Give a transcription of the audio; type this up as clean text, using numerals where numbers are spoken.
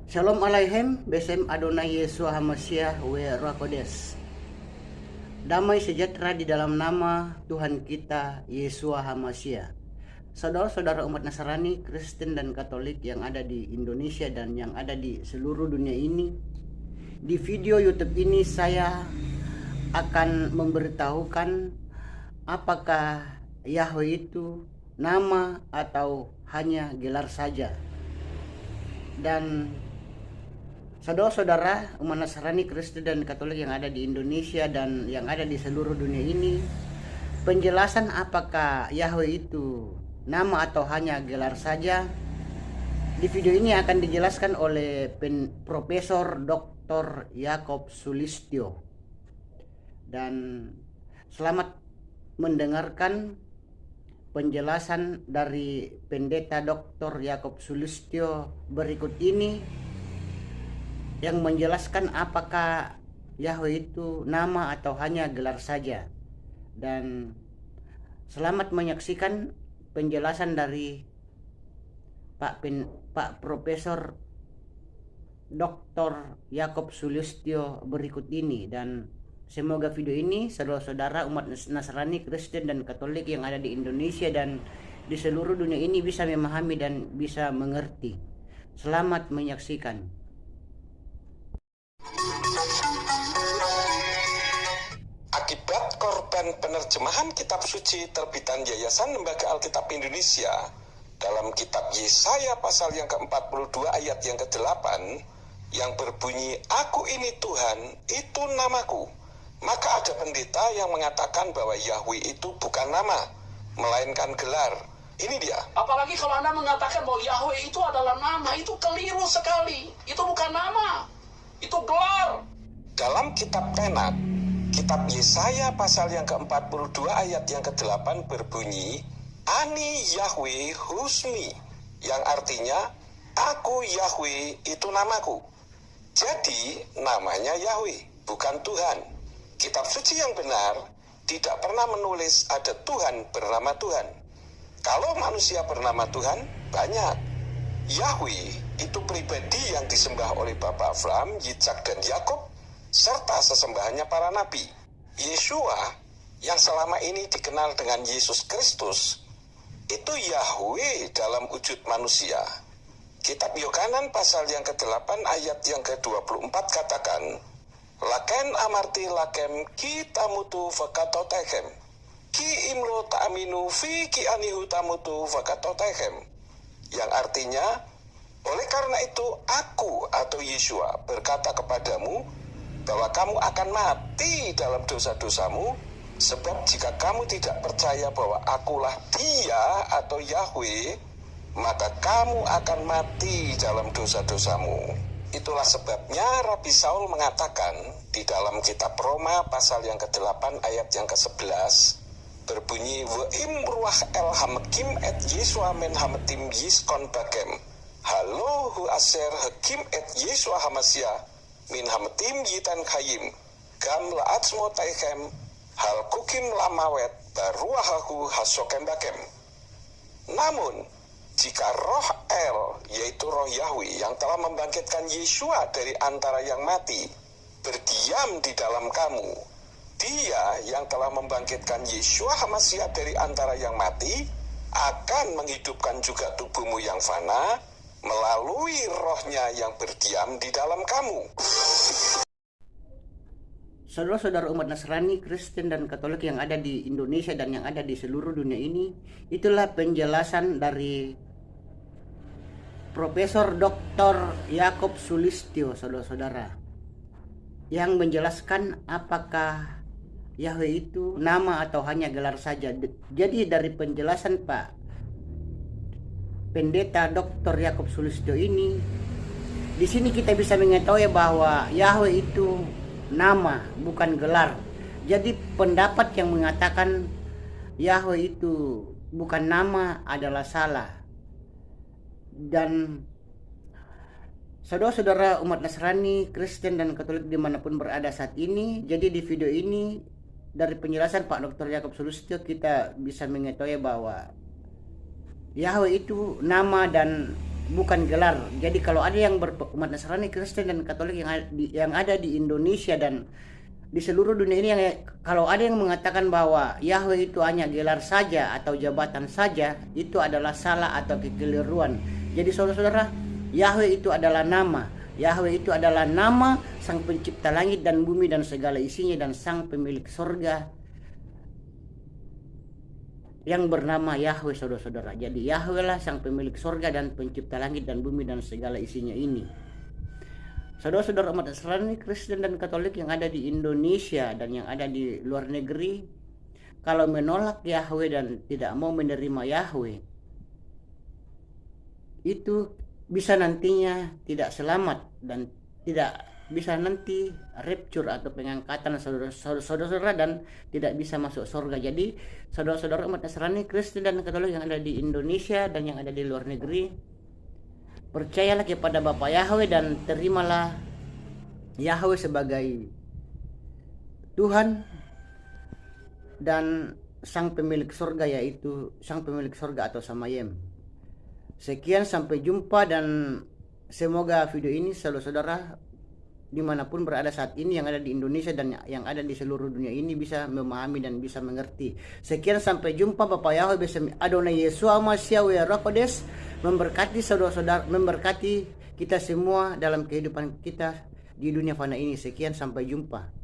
Shalom Aleichem, Besem Adonai Yeshua HaMashiach we Roh Kodes. Damai sejahtera di dalam nama Tuhan kita Yeshua HaMashiach. Saudara-saudara umat Nasrani, Kristen dan Katolik yang ada di Indonesia dan yang ada di seluruh dunia ini, di video YouTube ini saya akan memberitahukan apakah Yahweh itu nama atau hanya gelar saja. Dan saudara-saudara umat Nasrani, Kristen dan Katolik yang ada di Indonesia dan yang ada di seluruh dunia ini, penjelasan apakah Yahweh itu nama atau hanya gelar saja di video ini akan dijelaskan oleh Profesor Dr. Yakob Sulistyo. Dan selamat mendengarkan penjelasan dari Pendeta Dr. Yakob Sulistyo berikut ini, yang menjelaskan apakah Yahweh itu nama atau hanya gelar saja. Dan selamat menyaksikan penjelasan dari Pak Profesor Dr. Yakob Sulistyo berikut ini. Dan semoga video ini saudara-saudara umat Nasrani, Kristen dan Katolik yang ada di Indonesia dan di seluruh dunia ini bisa memahami dan bisa mengerti. Selamat menyaksikan. Akibat korban penerjemahan kitab suci terbitan Yayasan Lembaga Alkitab Indonesia dalam kitab Yesaya pasal yang ke-42 ayat yang ke-8 yang berbunyi, "Aku ini Tuhan, itu namaku." Maka ada pendeta yang mengatakan bahwa Yahweh itu bukan nama, melainkan gelar. Ini dia. Apalagi kalau Anda mengatakan bahwa Yahweh itu adalah nama, itu keliru sekali. Itu bukan nama, itu gelar. Dalam kitab Tenak, kitab Yesaya pasal yang ke-42 ayat yang ke-8 berbunyi, "Ani Yahweh Husmi," yang artinya, "Aku Yahweh itu namaku." Jadi namanya Yahweh, bukan Tuhan. Kitab suci yang benar tidak pernah menulis ada Tuhan bernama Tuhan. Kalau manusia bernama Tuhan, banyak. Yahweh itu pribadi yang disembah oleh Bapa Abraham, Yitzhak dan Yakub, serta sesembahannya para nabi. Yeshua yang selama ini dikenal dengan Yesus Kristus, itu Yahweh dalam wujud manusia. Kitab Yohanan pasal yang ke-8 ayat yang ke-24 katakan, "Laken amarti lakem ki tamutu vakatotehem, ki imlo ta'aminu fi ki anihu tamutu vakatotehem," yang artinya, oleh karena itu aku atau Yeshua berkata kepadamu bahwa kamu akan mati dalam dosa-dosamu, sebab jika kamu tidak percaya bahwa akulah Dia atau Yahweh, maka kamu akan mati dalam dosa-dosamu. Itulah sebabnya Rabi Saul mengatakan di dalam kitab Roma pasal yang ke-8 ayat yang ke-11 berbunyi, "Ve'im ruach el hamekim et Yeshua men hametim yiskon bakem, halo hu aser hakim et Yeshua hamasya min hametim yitan khayim, gam la'atsmo taichem hal kukim lamawet baruahahu hasokem bakem." Namun jika roh El, yaitu roh Yahweh yang telah membangkitkan Yeshua dari antara yang mati, berdiam di dalam kamu, Dia yang telah membangkitkan Yeshua HaMashiach dari antara yang mati akan menghidupkan juga tubuhmu yang fana melalui rohnya yang berdiam di dalam kamu. Saudara-saudara umat Nasrani, Kristen dan Katolik yang ada di Indonesia dan yang ada di seluruh dunia ini, itulah penjelasan dari Profesor Dr. Yakob Sulistyo, saudara-saudara, yang menjelaskan apakah Yahweh itu nama atau hanya gelar saja. Jadi dari penjelasan Pak Pendeta Dr. Yakob Sulistyo ini, di sini kita bisa mengetahui bahwa Yahweh itu nama, bukan gelar. Jadi pendapat yang mengatakan Yahweh itu bukan nama adalah salah. Dan saudara-saudara umat Nasrani, Kristen dan Katolik dimanapun berada saat ini, jadi di video ini dari penjelasan Pak Dr. Yakob Sulistyo kita bisa mengetahui bahwa Yahweh itu nama dan bukan gelar. Jadi kalau ada yang umat Nasrani, Kristen dan Katolik yang ada di Indonesia dan di seluruh dunia ini, yang kalau ada yang mengatakan bahwa Yahweh itu hanya gelar saja atau jabatan saja, itu adalah salah atau kekeliruan. Jadi saudara-saudara, Yahweh itu adalah nama. Yahweh itu adalah nama Sang Pencipta langit dan bumi dan segala isinya, dan Sang Pemilik sorga yang bernama Yahweh, saudara-saudara. Jadi Yahweh lah Sang Pemilik sorga dan Pencipta langit dan bumi dan segala isinya ini. Saudara-saudara umat Nasrani, Kristen dan Katolik yang ada di Indonesia dan yang ada di luar negeri, kalau menolak Yahweh dan tidak mau menerima Yahweh, itu bisa nantinya tidak selamat dan tidak bisa nanti rapture atau pengangkatan saudara-saudara dan tidak bisa masuk surga. Jadi saudara-saudara umat Nasrani, Kristen dan Katolik yang ada di Indonesia dan yang ada di luar negeri, percayalah kepada Bapa Yahweh dan terimalah Yahweh sebagai Tuhan dan Sang Pemilik surga, yaitu Sang Pemilik surga atau Samayem. Sekian, sampai jumpa, dan semoga video ini saudara-saudara dimanapun berada saat ini, yang ada di Indonesia dan yang ada di seluruh dunia ini, bisa memahami dan bisa mengerti. Sekian, sampai jumpa. Bapak Yahweh besem Adonai Yesua Masya Roh Kodes memberkati saudara-saudara, memberkati kita semua dalam kehidupan kita di dunia fana ini. Sekian, sampai jumpa.